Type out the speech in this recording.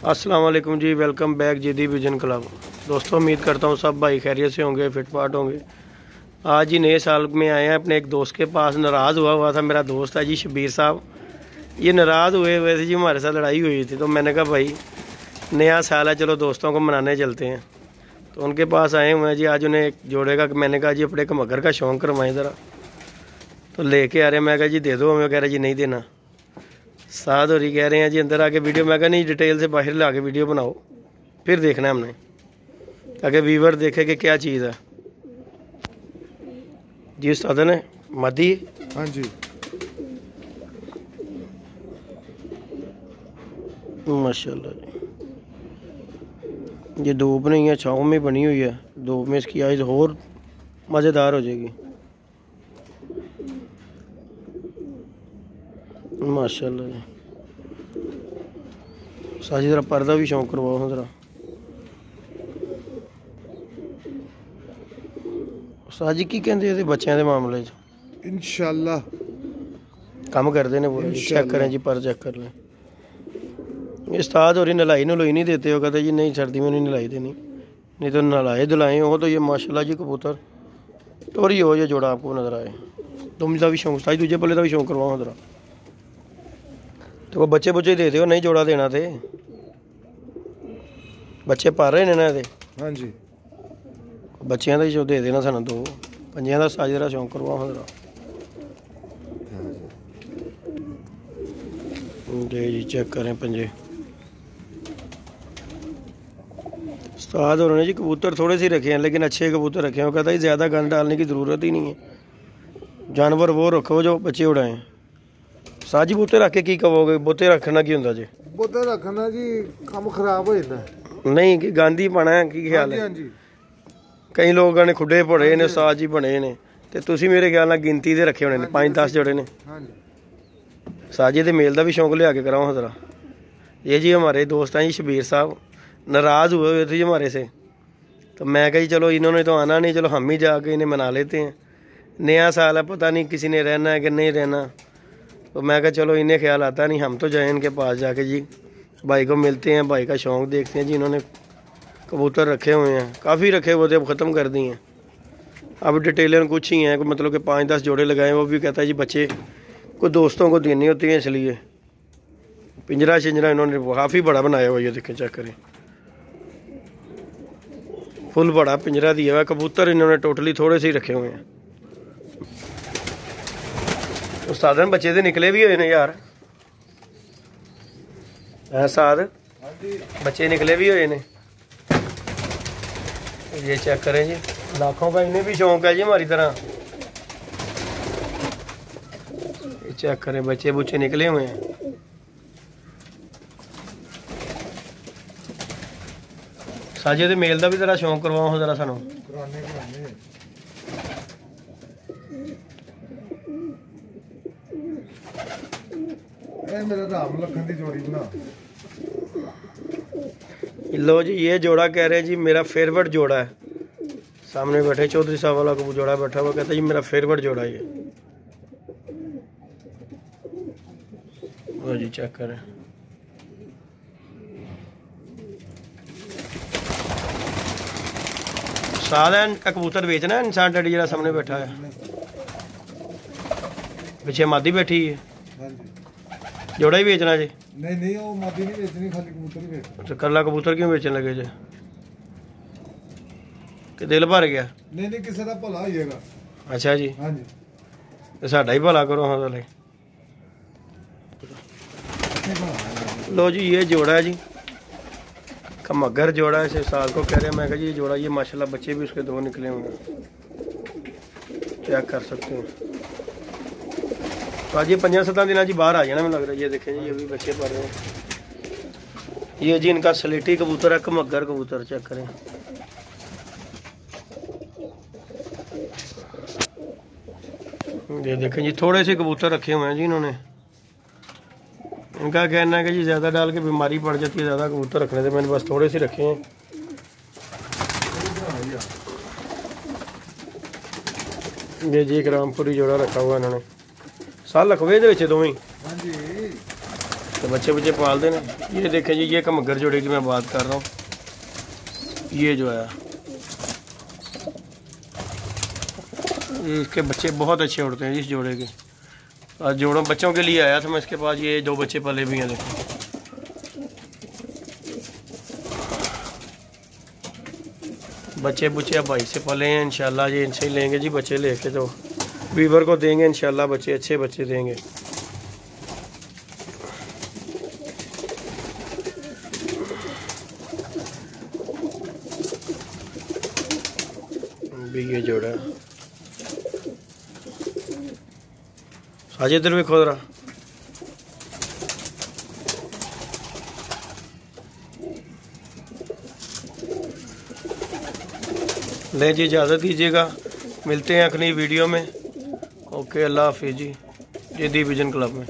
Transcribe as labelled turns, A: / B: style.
A: अस्सलाम वालेकुम जी, welcome back जिदी vision club. दोस्तों, उम्मीद करता हूँ सब भाई खैरियत से होंगे, फिटफाट होंगे। आज ही नए साल में आए हैं अपने एक दोस्त के पास। नाराज़ हुआ था मेरा दोस्त है जी शबीर साहब। ये नाराज़ हुए थे जी, हमारे साथ लड़ाई हुई थी। तो मैंने कहा भाई नया साल है, चलो दोस्तों को मनाने चलते हैं। तो उनके पास आए हुए हैं जी। आज उन्हें एक जोड़े का मैंने कहा जी अपने मगर का शौक़ करवाएं ज़रा। तो लेके आ रहे हैं। मैं कहा जी दे दो हमें। कह रहे जी नहीं देना। साथ हो रही कह रहे हैं जी अंदर आके वीडियो। मैं कहा नहीं, डिटेल से बाहर ला के वीडियो बनाओ, फिर देखना है हमने, ताकि व्यूवर देखे कि क्या चीज़ है जी। साधन है मादी।
B: हाँ जी,
A: माशाल्लाह जी। ये धूप नहीं है, छाँव में बनी हुई है। धूप में इसकी आइज़ और मज़ेदार हो जाएगी माशाल्लाह जी। साजी ज़रा पर्दा भी शौक करवाओ ज़रा। साजी की कहते बच्चों के मामले
B: इंशाल्लाह
A: काम करते हैं पूरा। चेक करें जी, पर चेक कर लें। उस्ताद हो रही नलाई नुलाई नहीं देते हो, कहते जी नहीं सर्दी में नहीं नलाई देनी, नहीं तो नलाए धुलाए हो। तो ये माशाल्लाह जी कबूतर टोरी हो ये जोड़ा आपको नज़र आए। तुम का भी शौक साज दूजे पल्ले का भी शौक करवाओ ज़रा। तो बच्चे बुच्चे दे दो, नहीं जोड़ा देना थे। बच्चे पा रहे हैं ना ये।
B: हाँ जी,
A: बच्चों का ही दे देना सानू दो। पंजियां का साज का शौक करवाओ ज़रा। जी चेक करें पंजे। उस्ताद और ने जी कबूतर थोड़े से रखे हैं, लेकिन अच्छे कबूतर रखे हैं। वो कहता है ज़्यादा गंद डालने की ज़रूरत ही नहीं है, जानवर वो रखो जो बच्चे उड़ाएं। साजी बूटे रख के की कहोगे? बूटे रखना की होंगे जी?
B: बूटे रखना जी काम खराब हो जाता है।
A: नहीं कि गांधी पाना है, की ख्याल है?
B: हाँ जी,
A: कई लोगों ने खुडे पड़े ने, साज ही बने ने, तो तुसी मेरे ख्याल नाल गिनती दे रखे होने ने, 5-10 जोड़े ने।
B: हाँ जी,
A: साजे दे मेल का भी शौक लिया के कराओ ज़रा। ये जी हमारे दोस्त हैं जी शबीर साहब, नाराज़ हुए थे जी हमारे से। तो मैं कही चलो इन्होंने तो आना नहीं, चलो हम ही जाके इन्हें मना लेते हैं। नया साल है, पता नहीं किसी ने रहना है कि नहीं रहना। तो मैं कहा चलो इन्हें ख्याल आता नहीं, हम तो जाएँ इनके पास जाके जी, भाई को मिलते हैं, भाई का शौक़ देखते हैं जी। इन्होंने कबूतर रखे हुए हैं, काफ़ी रखे हुए थे, अब ख़त्म कर दिए हैं। अब डिटेलन कुछ ही हैं, मतलब कि 5-10 जोड़े लगाए। वो भी कहता है जी बच्चे को दोस्तों को देनी होती है, इसलिए पिंजरा शिंजरा इन्होंने काफ़ी बड़ा बनाया हुआ। ये देखें, चेक करें, फुल बड़ा पिंजरा दिया हुआ। कबूतर इन्होंने टोटली थोड़े से ही रखे हुए हैं। उस्तादन बच्चे तो निकले भी हुए ने यार, साद बच्चे निकले भी हुए ने। ये चेक करें जी, लाखों का इन्हें भी शौक है जी हमारी तरह। ये चेक करें, बच्चे बुच्चे निकले हुए हैं। साजे दे मेल का भी जरा शौक करवाओ जरा सानू।
B: मेरा राम लखन की जोड़ी बना।
A: लो जी, ये जोड़ा कह रहे हैं जी मेरा फेवरेट जोड़ा है। सामने बैठे चौधरी साहब वाला को जोड़ा बैठा हुआ, कहता है जी मेरा फेवरेट जोड़ा है ये। लो जी चेक करें। सादा कबूतर बेचना है इंसान डैडी जरा सामने बैठा है, पीछे मादी बैठी है। जोड़ा ही बेचना जी?
B: नहीं नहीं, वो मादी नहीं बेचनी, खाली कबूतर ही बेचना।
A: तो कल्ला कबूतर क्यों बेचने लगे जी? कि दिल भर गया?
B: नहीं नहीं, किसी का भला हो जाएगा।
A: अच्छा जी,
B: हाँ जी,
A: तो साडा ही भला करो। हाँ चले। लो जी, ये जोड़ा है जी, कमगर जोड़ा है। 6 साल को कह रहे हैं। मैं कहा जी ये जोड़ा, ये माशाल्लाह बच्चे भी उसके 2 निकले हुए, चेक कर सकते हैं। तो आज ये 5-7 दिन जी बाहर आ जाना मुझे लग रहा है। ये देखें जी, ये भी बच्चे पड़ रहे हैं। ये जी इनका स्लेटी कबूतर है, कमगर कबूतर, चेक करें। ये देखें जी, थोड़े से कबूतर रखे हुए हैं जी इन्होंने। इनका कहना है कि जी ज़्यादा डाल के बीमारी पड़ जाती है, ज़्यादा कबूतर रखने से। मैंने बस थोड़े से रखे हैं। ये जी एक रामपुरी जोड़ा रखा हुआ इन्होंने। साल लखवे दे दोवें।
B: हाँ जी,
A: तो बच्चे बच्चे पाल देने। ये देखें जी, ये कमगर जोड़े की मैं बात कर रहा हूँ। ये जो है इसके बच्चे बहुत अच्छे उड़ते हैं इस जोड़े के। आज जोड़ों बच्चों के लिए आया था मैं इसके पास। ये 2 बच्चे पले भी हैं देखो। बच्चे बुच्चे अब भाई से पले हैं इंशाल्लाह। ये इनसे ही लेंगे जी बच्चे लेके, तो वीवर को देंगे इंशाल्लाह। बच्चे अच्छे बच्चे देंगे। भी ये जोड़ा आज इधर भी खोद रहा। ले जी, इजाज़त दीजिएगा, मिलते हैं अगली वीडियो में। ओके, अल्लाह हाफिज़ जी, जदी विजन क्लब में।